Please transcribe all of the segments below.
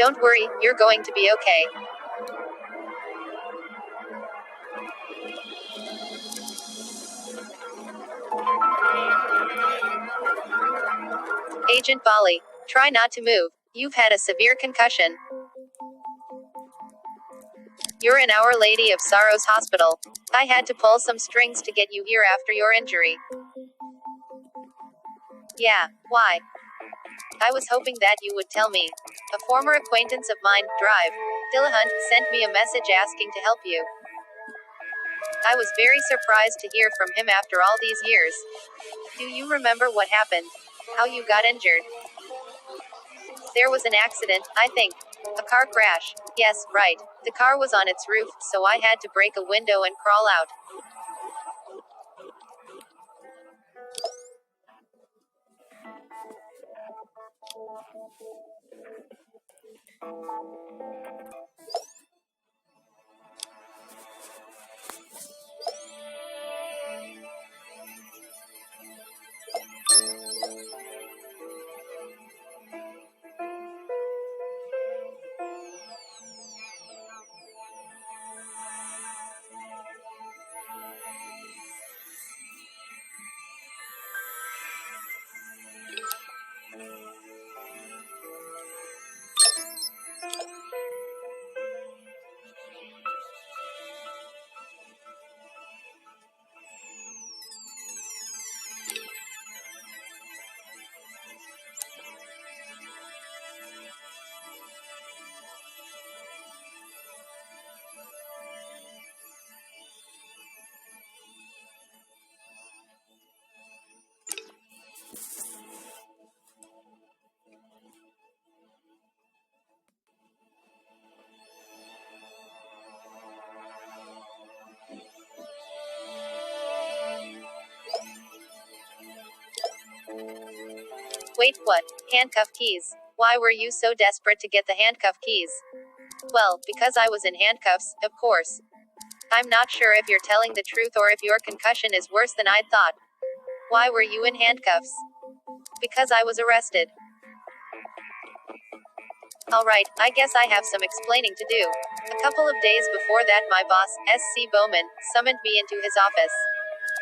Don't worry, you're going to be okay. Agent Bali, try not to move. You've had a severe concussion. You're in Our Lady of Sorrows Hospital. I had to pull some strings to get you here after your injury. Yeah, why? I was hoping that you would tell me. A former acquaintance of mine, Drive Dillahunt, sent me a message asking to help you. I was very surprised to hear from him after all these years. Do you remember what happened? How you got injured? There was an accident, I think. A car crash. Yes, right. The car was on its roof, so I had to break a window and crawl out. Wait, what? Handcuff keys. Why were you so desperate to get the handcuff keys? Well, because I was in handcuffs, of course. I'm not sure if you're telling the truth or if your concussion is worse than I thought. Why were you in handcuffs? Because I was arrested. Alright, I guess I have some explaining to do. A couple of days before that, my boss, S.C. Bowman, summoned me into his office.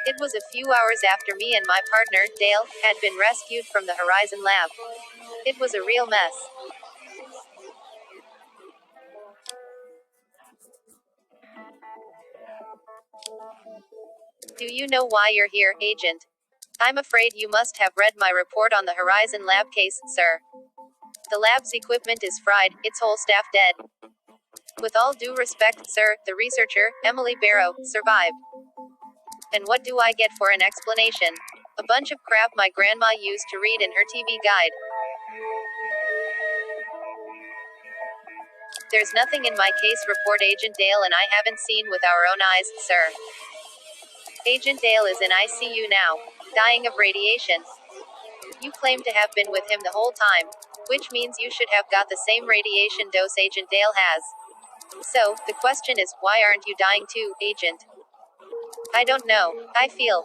It was a few hours after me and my partner, Dale, had been rescued from the Horizon Lab. It was a real mess. Do you know why you're here, Agent? I'm afraid you must have read my report on the Horizon Lab case, sir. The lab's equipment is fried, its whole staff dead. With all due respect, sir, the researcher, Emily Barrow, survived. And what do I get for an explanation? A bunch of crap my grandma used to read in her TV guide. There's nothing in my case report, Agent Dale and I haven't seen with our own eyes, sir. Agent Dale is in ICU now, dying of radiation. You claim to have been with him the whole time, which means you should have got the same radiation dose Agent Dale has. So, the question is, why aren't you dying too, Agent? I don't know. I feel.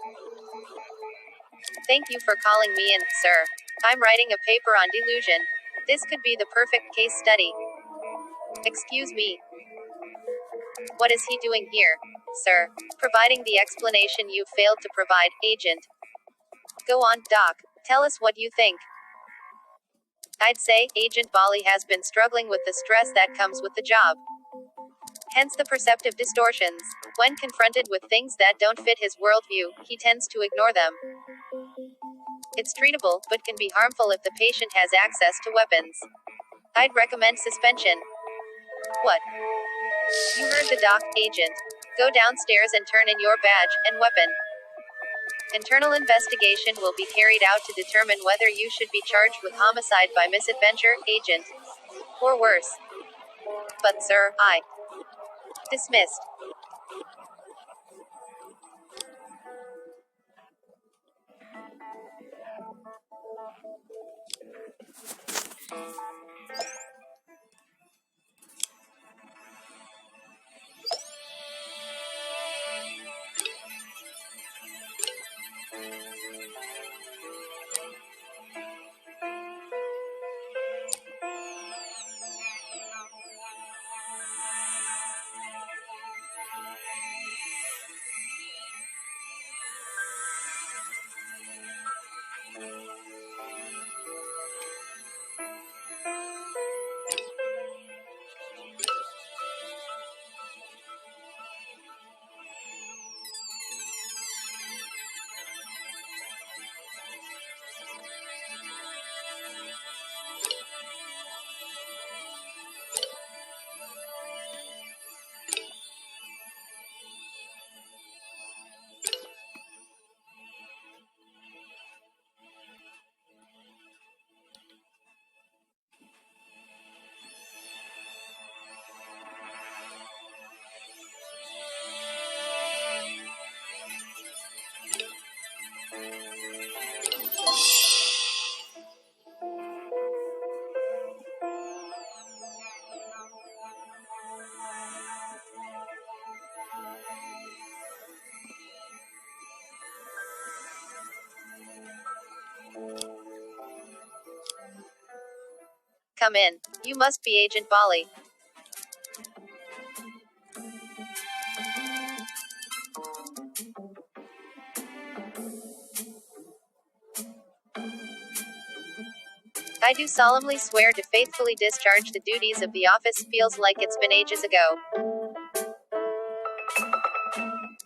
Thank you for calling me in, sir. I'm writing a paper on delusion. This could be the perfect case study. Excuse me. What is he doing here, sir? Providing the explanation you failed to provide, Agent. Go on, Doc. Tell us what you think. I'd say, Agent Bali has been struggling with the stress that comes with the job. Hence the perceptive distortions. When confronted with things that don't fit his worldview, he tends to ignore them. It's treatable, but can be harmful if the patient has access to weapons. I'd recommend suspension. What? You heard the doc, Agent. Go downstairs and turn in your badge and weapon. Internal investigation will be carried out to determine whether you should be charged with homicide by misadventure, Agent. Or worse. But sir, I. Dismissed. Come in. You must be Agent Bali. I do solemnly swear to faithfully discharge the duties of the office. Feels like it's been ages ago.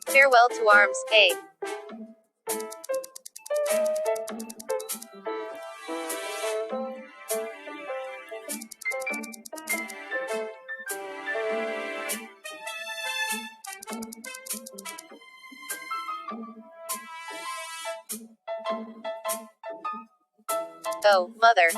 Farewell to arms, eh? Oh, mother.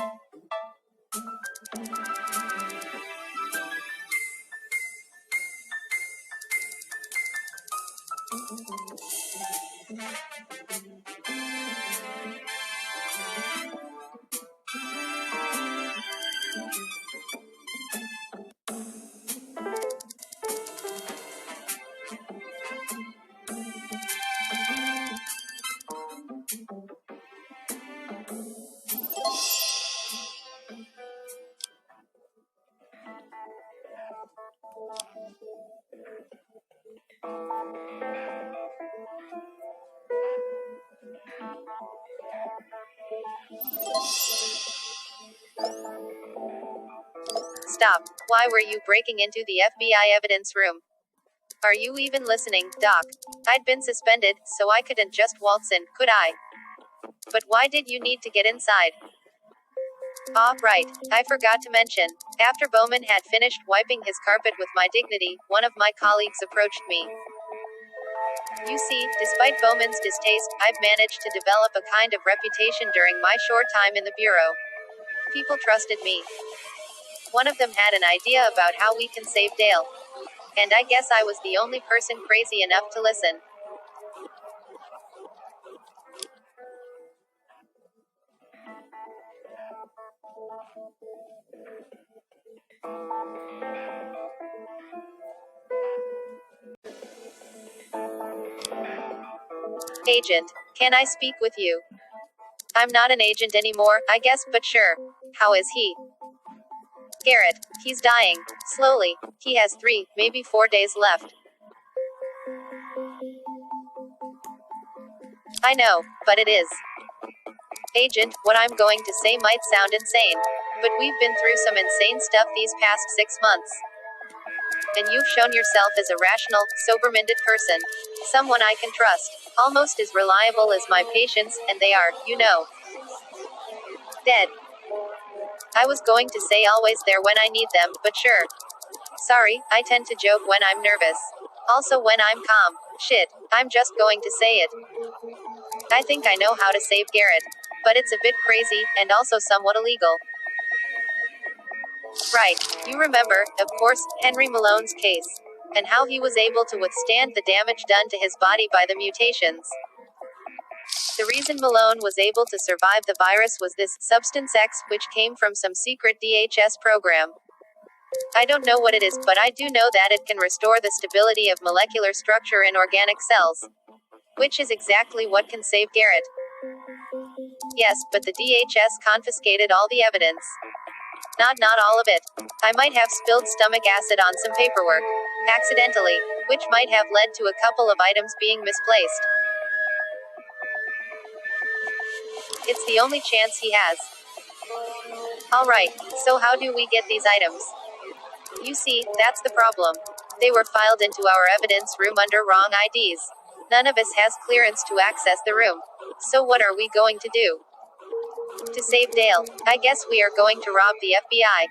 Stop. Why were you breaking into the FBI evidence room? Are you even listening, Doc? I'd been suspended, so I couldn't just waltz in, could I? But why did you need to get inside? Ah, right. I forgot to mention. After Bowman had finished wiping his carpet with my dignity, one of my colleagues approached me. You see, despite Bowman's distaste, I've managed to develop a kind of reputation during my short time in the Bureau. People trusted me. One of them had an idea about how we can save Dale. And I guess I was the only person crazy enough to listen. Agent, can I speak with you? I'm not an agent anymore, I guess, but sure. How is he? Garrett, he's dying. Slowly. He has 3, maybe 4 days left. I know, but it is. Agent, what I'm going to say might sound insane. But we've been through some insane stuff these past 6 months. And you've shown yourself as a rational, sober-minded person. Someone I can trust. Almost as reliable as my patients, and they are, you know, dead. I was going to say always there when I need them, but sure. Sorry, I tend to joke when I'm nervous. Also when I'm calm. Shit, I'm just going to say it. I think I know how to save Garrett. But it's a bit crazy, and also somewhat illegal. Right, you remember, of course, Henry Malone's case. And how he was able to withstand the damage done to his body by the mutations. The reason Malone was able to survive the virus was this substance X, which came from some secret DHS program. I don't know what it is, but I do know that it can restore the stability of molecular structure in organic cells. Which is exactly what can save Garrett. Yes, but the DHS confiscated all the evidence. Not all of it. I might have spilled stomach acid on some paperwork. Accidentally. Which might have led to a couple of items being misplaced. It's the only chance he has. Alright, so how do we get these items? You see, that's the problem. They were filed into our evidence room under wrong IDs. None of us has clearance to access the room. So what are we going to do? To save Dale, I guess we are going to rob the FBI.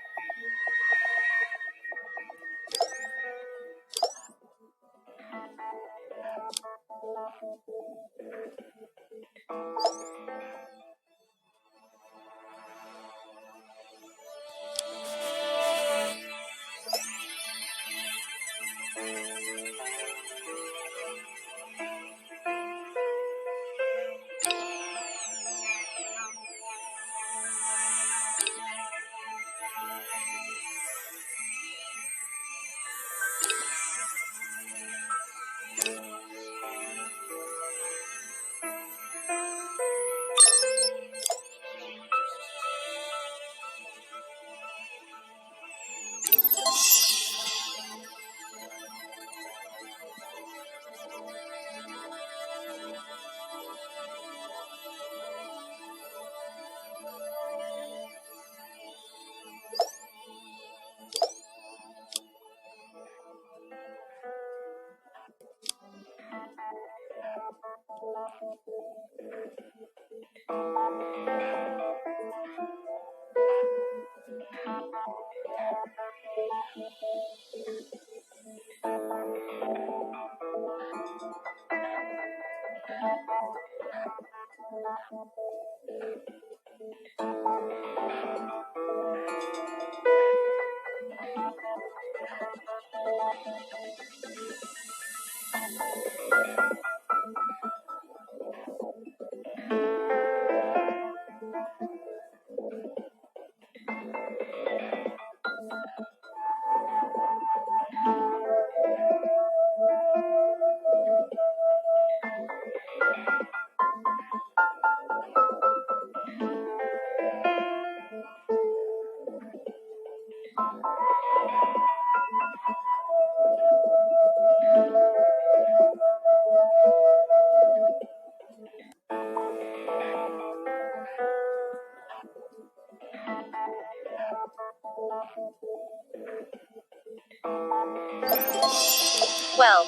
Well,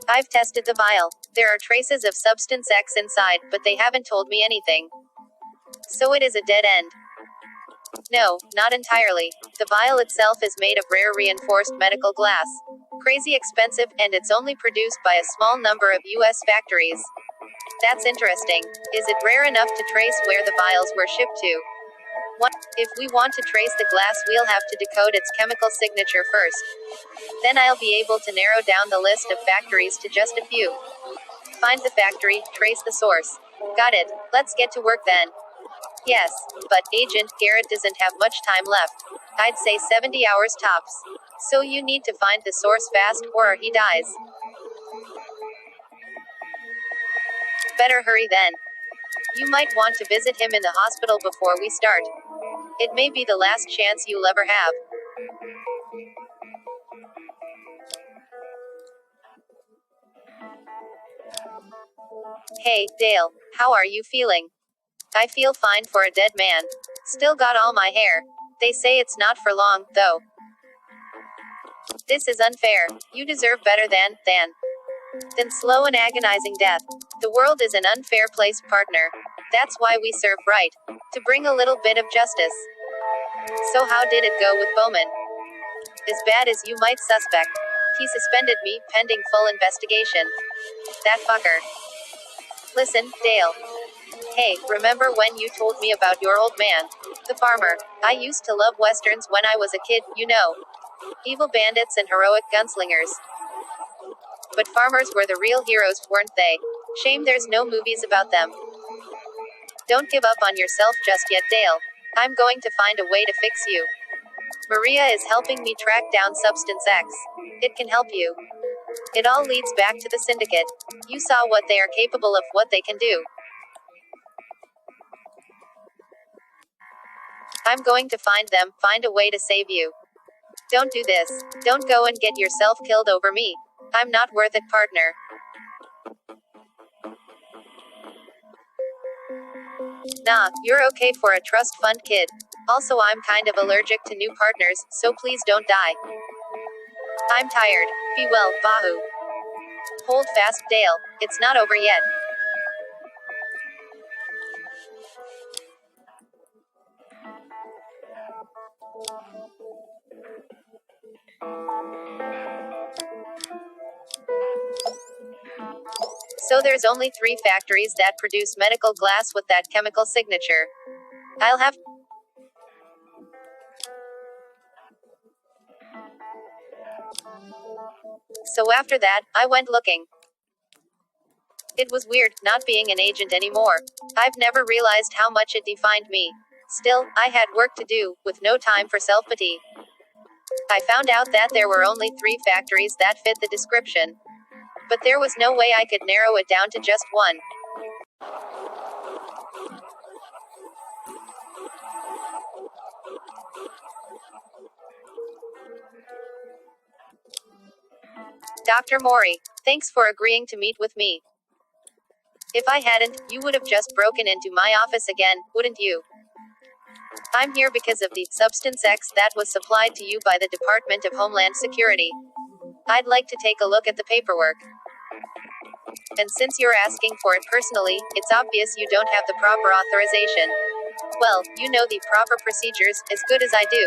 I've tested the vial. There are traces of substance X inside, but they haven't told me anything. So it is a dead end. No, not entirely. The vial itself is made of rare reinforced medical glass. Crazy expensive, and it's only produced by a small number of US factories. That's interesting. Is it rare enough to trace where the vials were shipped to? If we want to trace the glass, we'll have to decode its chemical signature first. Then I'll be able to narrow down the list of factories to just a few. Find the factory, trace the source. Got it. Let's get to work then. Yes, but Agent Garrett doesn't have much time left. I'd say 70 hours tops. So you need to find the source fast, or he dies. Better hurry then. You might want to visit him in the hospital before we start. It may be the last chance you'll ever have. Hey, Dale, how are you feeling? I feel fine for a dead man. Still got all my hair. They say it's not for long, though. This is unfair. You deserve better than slow and agonizing death. The world is an unfair place, partner. That's why we serve right. To bring a little bit of justice. So how did it go with Bowman? As bad as you might suspect. He suspended me, pending full investigation. That fucker. Listen, Dale. Hey, remember when you told me about your old man? The farmer. I used to love westerns when I was a kid, you know. Evil bandits and heroic gunslingers. But farmers were the real heroes, weren't they? Shame there's no movies about them. Don't give up on yourself just yet, Dale. I'm going to find a way to fix you. Maria is helping me track down Substance X. It can help you. It all leads back to the Syndicate. You saw what they are capable of, what they can do. I'm going to find them, find a way to save you. Don't do this. Don't go and get yourself killed over me. I'm not worth it, partner. Nah, you're okay for a trust fund kid. Also, I'm kind of allergic to new partners, so please don't die. I'm tired. Be well, Bahu. Hold fast, Dale. It's not over yet. So there's only 3 factories that produce medical glass with that chemical signature. I'll have So after that, I went looking. It was weird, not being an agent anymore. I've never realized how much it defined me. Still, I had work to do, with no time for self-pity. I found out that there were only 3 factories that fit the description. But there was no way I could narrow it down to just one. Dr. Mori, thanks for agreeing to meet with me. If I hadn't, you would have just broken into my office again, wouldn't you? I'm here because of the Substance X that was supplied to you by the Department of Homeland Security. I'd like to take a look at the paperwork. And since you're asking for it personally, it's obvious you don't have the proper authorization. Well, you know the proper procedures, as good as I do.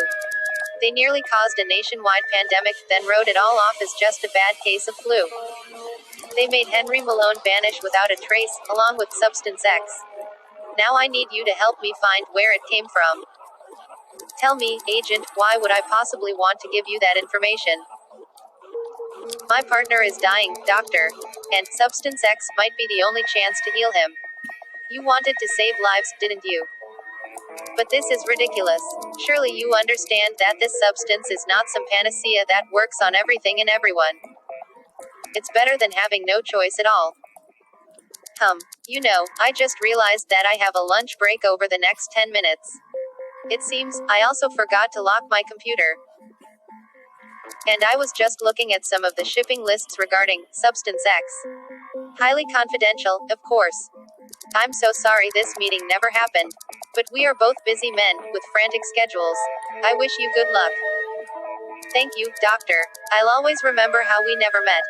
They nearly caused a nationwide pandemic, then wrote it all off as just a bad case of flu. They made Henry Malone vanish without a trace, along with Substance X. Now I need you to help me find where it came from. Tell me, Agent, why would I possibly want to give you that information? My partner is dying, Doctor. And Substance X might be the only chance to heal him. You wanted to save lives, didn't you? But this is ridiculous. Surely you understand that this substance is not some panacea that works on everything and everyone. It's better than having no choice at all. You know, I just realized that I have a lunch break over the next 10 minutes. It seems, I also forgot to lock my computer. And I was just looking at some of the shipping lists regarding Substance X. Highly confidential, of course. I'm so sorry this meeting never happened. But we are both busy men, with frantic schedules. I wish you good luck. Thank you, Doctor. I'll always remember how we never met.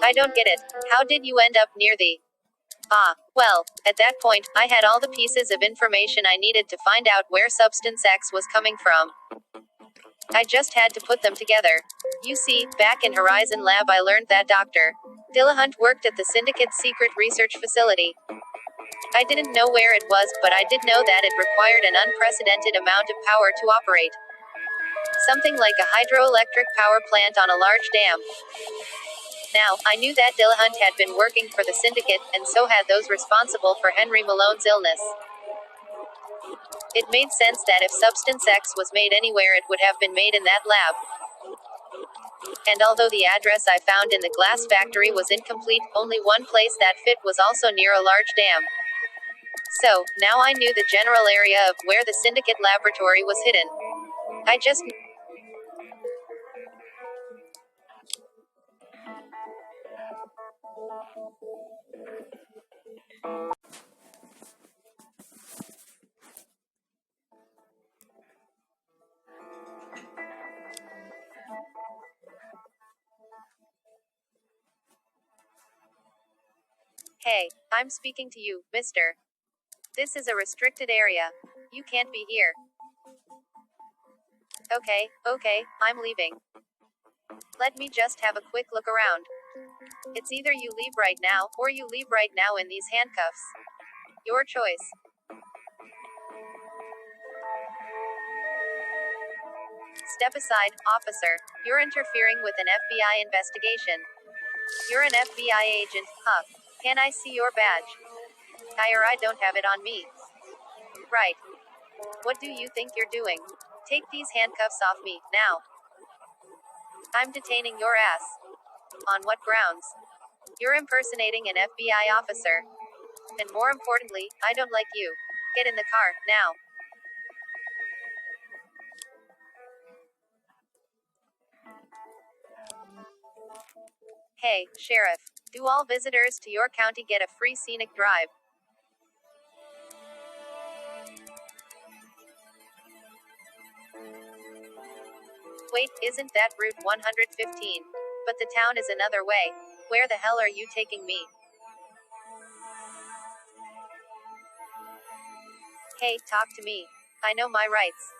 I don't get it. How did you end up near the... Well, at that point, I had all the pieces of information I needed to find out where Substance X was coming from. I just had to put them together. You see, back in Horizon Lab I learned that Dr. Dillahunt worked at the Syndicate's secret research facility. I didn't know where it was, but I did know that it required an unprecedented amount of power to operate. Something like a hydroelectric power plant on a large dam. Now, I knew that Dillahunt had been working for the Syndicate, and so had those responsible for Henry Malone's illness. It made sense that if Substance X was made anywhere it would have been made in that lab. And although the address I found in the glass factory was incomplete, only one place that fit was also near a large dam. So, now I knew the general area of where the Syndicate laboratory was hidden. I just... Hey, I'm speaking to you, mister. This is a restricted area. You can't be here. Okay, I'm leaving. Let me just have a quick look around. It's either you leave right now, or you leave right now in these handcuffs. Your choice. Step aside, officer. You're interfering with an FBI investigation. You're an FBI agent, huh? Can I see your badge? I don't have it on me. Right. What do you think you're doing? Take these handcuffs off me, now. I'm detaining your ass. On what grounds? You're impersonating an FBI officer. And more importantly, I don't like you. Get in the car, now. Hey, Sheriff. Do all visitors to your county get a free scenic drive? Wait, isn't that Route 115? But the town is another way. Where the hell are you taking me? Hey, talk to me. I know my rights.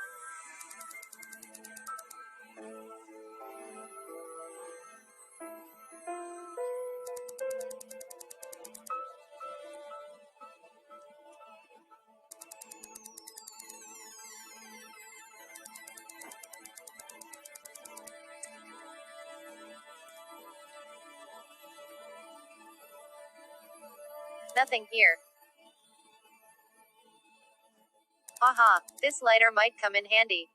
Nothing here. Haha, this lighter might come in handy.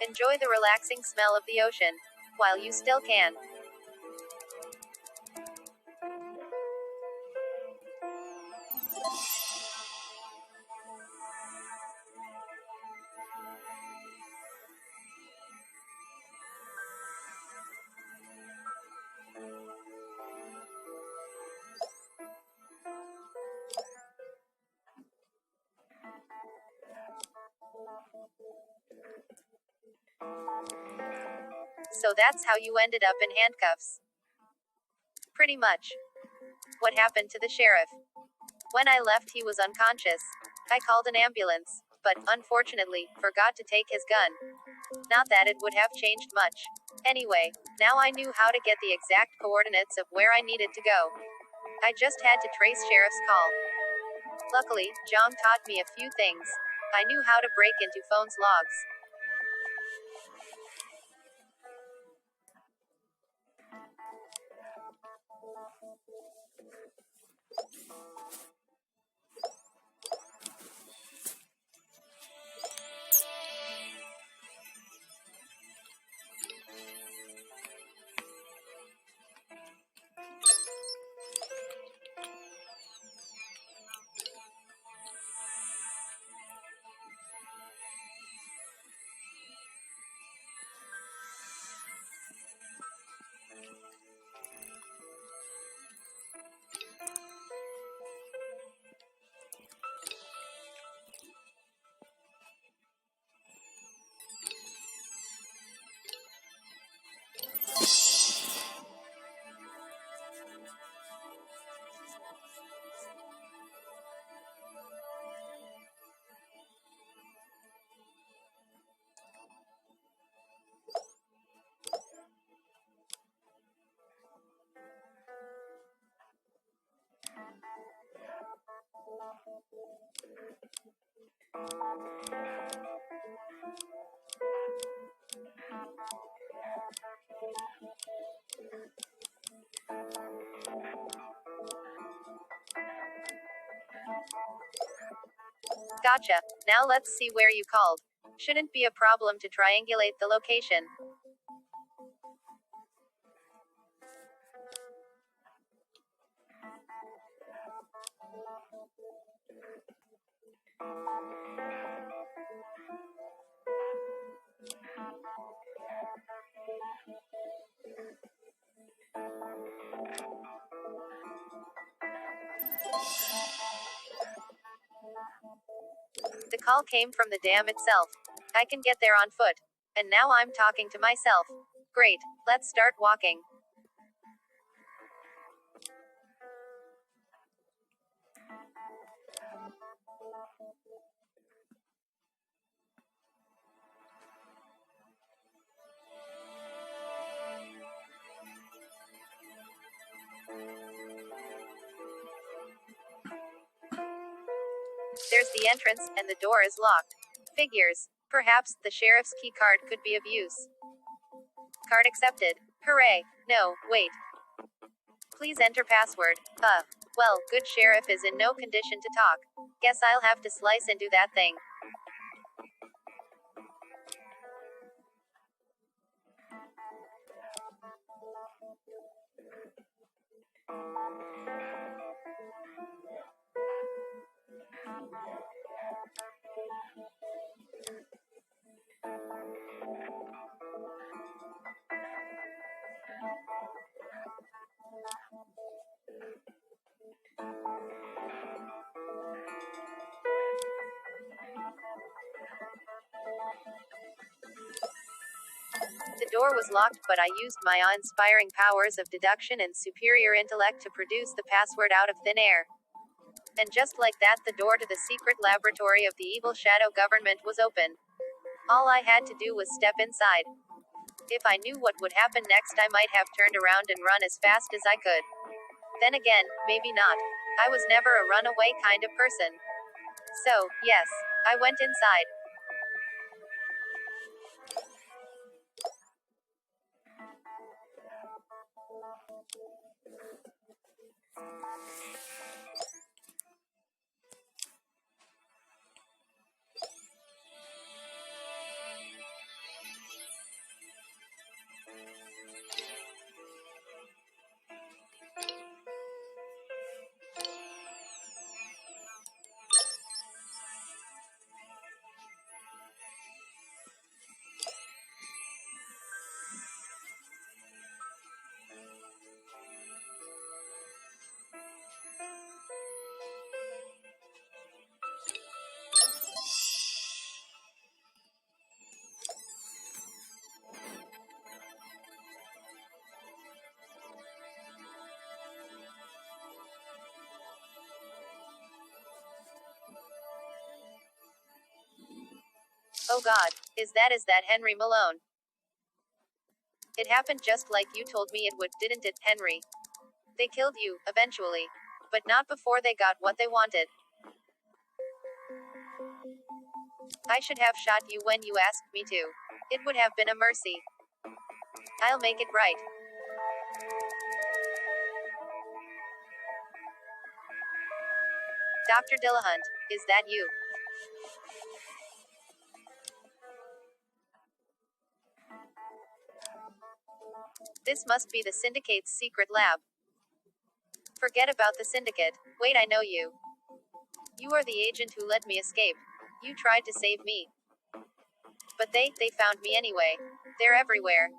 Enjoy the relaxing smell of the ocean. While you still can. So that's how you ended up in handcuffs. Pretty much. What happened to the sheriff? When I left, he was unconscious. I called an ambulance, but, unfortunately, forgot to take his gun. Not that it would have changed much. Anyway, now I knew how to get the exact coordinates of where I needed to go. I just had to trace Sheriff's call. Luckily, John taught me a few things. I knew how to break into phone's logs. Gotcha. Now let's see where you called. Shouldn't be a problem to triangulate the location. call came from the dam itself. I can get there on foot. And now I'm talking to myself. Great, let's start walking. There's the entrance, and the door is locked. Figures. Perhaps the sheriff's key card could be of use. Card accepted. Hooray. No, wait. Please enter password. Well, good sheriff is in no condition to talk. Guess I'll have to slice into that thing. The door was locked, but I used my awe-inspiring powers of deduction and superior intellect to produce the password out of thin air. And just like that, the door to the secret laboratory of the evil shadow government was open. All I had to do was step inside. If I knew what would happen next, I might have turned around and run as fast as I could. Then again, maybe not. I was never a runaway kind of person. So, yes, I went inside. Oh God, is that Henry Malone? It happened just like you told me it would, didn't it, Henry? They killed you, eventually. But not before they got what they wanted. I should have shot you when you asked me to. It would have been a mercy. I'll make it right. Dr. Dillahunt, is that you? This must be the Syndicate's secret lab. Forget about the Syndicate. Wait, I know you. You are the agent who let me escape. You tried to save me. But they found me anyway. They're everywhere.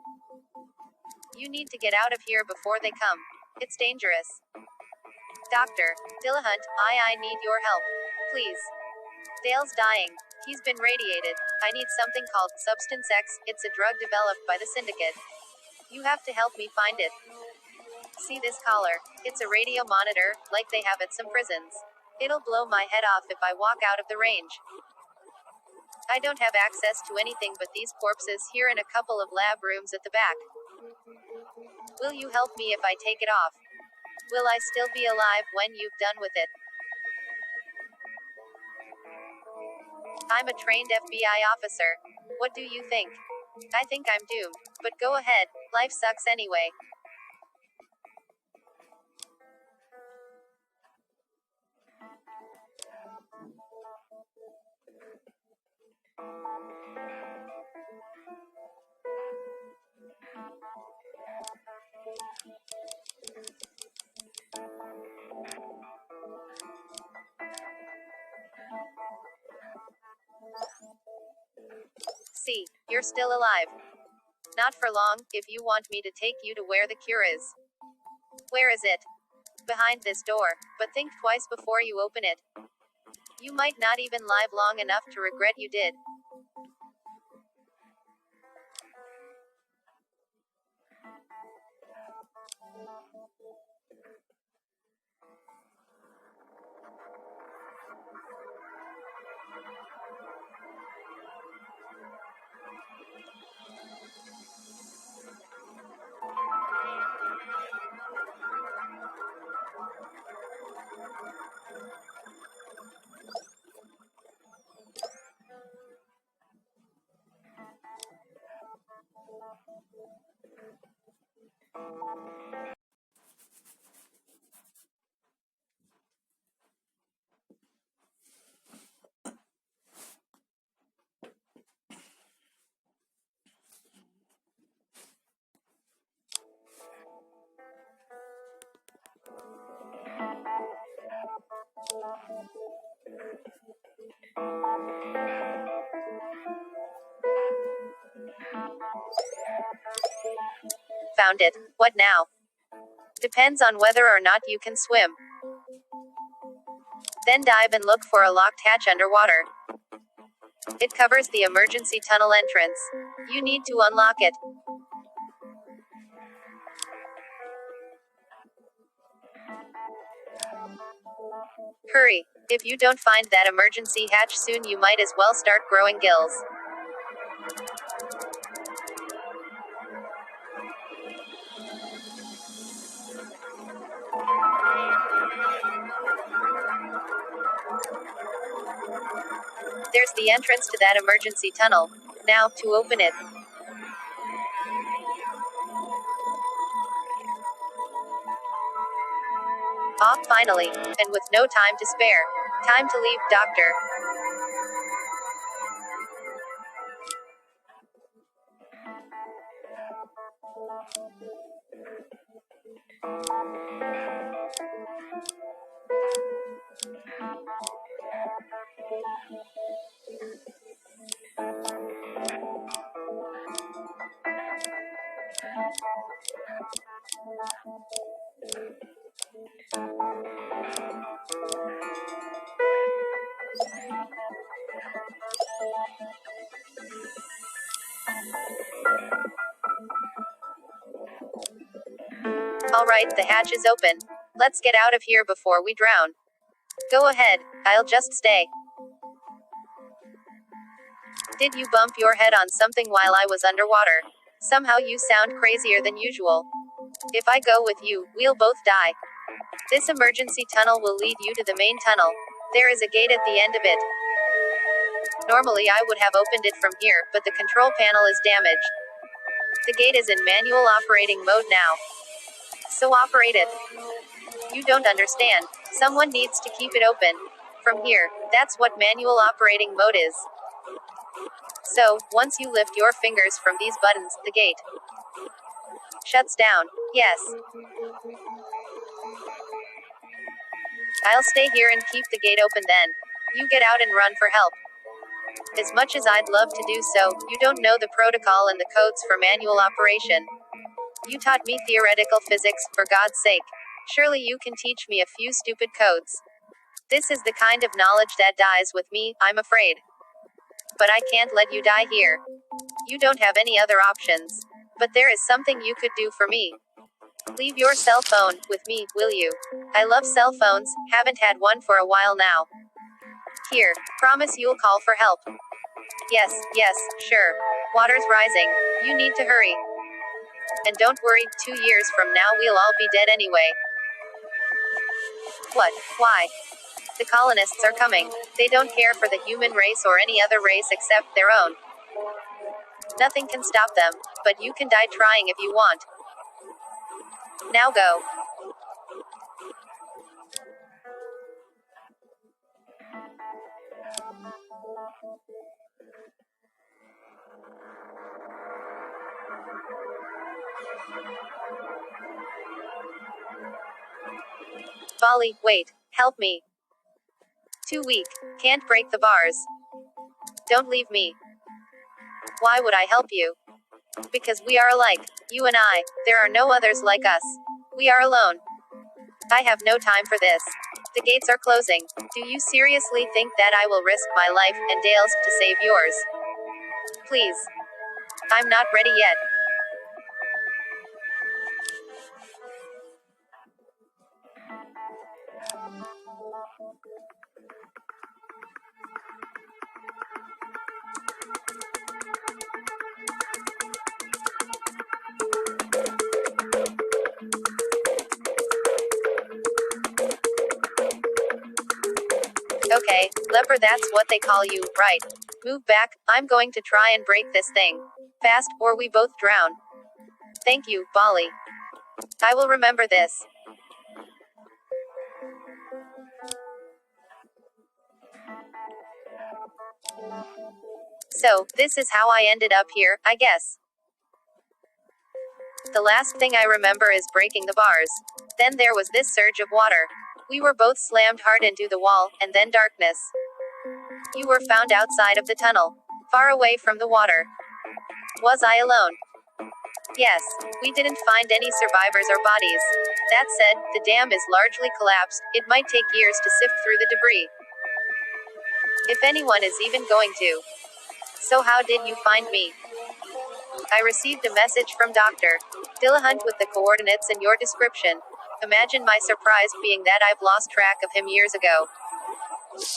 You need to get out of here before they come. It's dangerous. Dr. Dillahunt, I need your help. Please. Dale's dying. He's been radiated. I need something called Substance X. It's a drug developed by the Syndicate. You have to help me find it. See this collar? It's a radio monitor, like they have at some prisons. It'll blow my head off if I walk out of the range. I don't have access to anything but these corpses here and a couple of lab rooms at the back. Will you help me if I take it off? Will I still be alive when you've done with it? I'm a trained FBI officer. What do you think? I think I'm doomed. But go ahead, life sucks anyway. See, you're still alive. Not for long, if you want me to take you to where the cure is. Where is it? Behind this door, but think twice before you open it. You might not even live long enough to regret you did. Found it. What now? Depends on whether or not you can swim. Then dive and look for a locked hatch underwater. It covers the emergency tunnel entrance. You need to unlock it. Hurry. If you don't find that emergency hatch soon, you might as well start growing gills. There's the entrance to that emergency tunnel. Now, to open it. Off finally, and with no time to spare. Time to leave, Doctor. Alright, the hatch is open. Let's get out of here before we drown. Go ahead, I'll just stay. Did you bump your head on something while I was underwater? Somehow you sound crazier than usual. If I go with you, we'll both die. This emergency tunnel will lead you to the main tunnel. There is a gate at the end of it. Normally I would have opened it from here, but the control panel is damaged. The gate is in manual operating mode now. So operate it. You don't understand. Someone needs to keep it open. From here, that's what manual operating mode is. So, once you lift your fingers from these buttons, the gate shuts down. Yes. I'll stay here and keep the gate open then. You get out and run for help. As much as I'd love to do so, you don't know the protocol and the codes for manual operation. You taught me theoretical physics, for God's sake. Surely you can teach me a few stupid codes. This is the kind of knowledge that dies with me, I'm afraid. But I can't let you die here. You don't have any other options. But there is something you could do for me. Leave your cell phone with me, will you? I love cell phones, haven't had one for a while now. Here, promise you'll call for help. Yes, sure. Water's rising. You need to hurry. And don't worry, 2 years from now we'll all be dead anyway. What? Why? The colonists are coming. They don't care for the human race or any other race except their own. Nothing can stop them, but you can die trying if you want. Now go. Volley, wait, help me. Too weak, can't break the bars. Don't leave me. Why would I help you? Because we are alike, you and I, there are no others like us. We are alone. I have no time for this. The gates are closing. Do you seriously think that I will risk my life and Dale's to save yours? Please. I'm not ready yet. Okay, leper, that's what they call you, right? Move back, I'm going to try and break this thing. Fast, or we both drown. Thank you, Bali. I will remember this. So, this is how I ended up here, I guess. The last thing I remember is breaking the bars. Then there was this surge of water. We were both slammed hard into the wall, and then darkness. You were found outside of the tunnel, far away from the water. Was I alone? Yes. We didn't find any survivors or bodies. That said, the dam is largely collapsed. It might take years to sift through the debris. If anyone is even going to. So how did you find me? I received a message from Dr. Dillahunt with the coordinates and your description. Imagine my surprise being that I've lost track of him years ago.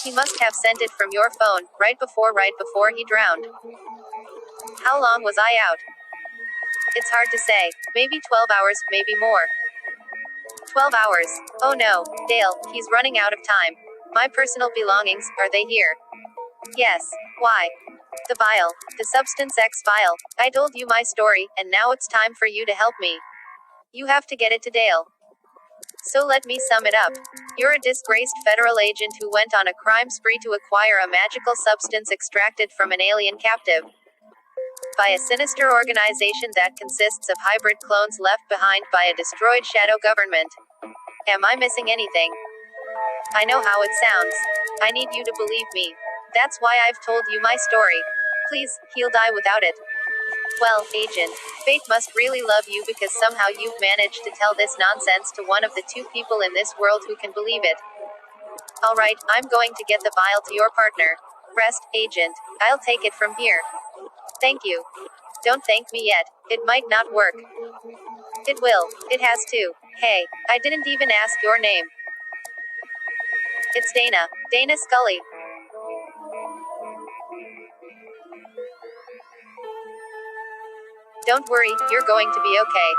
He must have sent it from your phone, right before he drowned. How long was I out? It's hard to say. Maybe 12 hours, maybe more. 12 hours. Oh no, Dale, he's running out of time. My personal belongings, are they here? Yes. Why? The vial. The Substance X vial. I told you my story, and now it's time for you to help me. You have to get it to Dale. So let me sum it up. You're a disgraced federal agent who went on a crime spree to acquire a magical substance extracted from an alien captive by a sinister organization that consists of hybrid clones left behind by a destroyed shadow government. Am I missing anything? I know how it sounds. I need you to believe me. That's why I've told you my story. Please, he'll die without it. Well, Agent, fate must really love you because somehow you've managed to tell this nonsense to one of the two people in this world who can believe it. Alright, I'm going to get the vial to your partner. Rest, Agent. I'll take it from here. Thank you. Don't thank me yet. It might not work. It will. It has to. Hey, I didn't even ask your name. It's Dana. Dana Scully. Don't worry, you're going to be okay.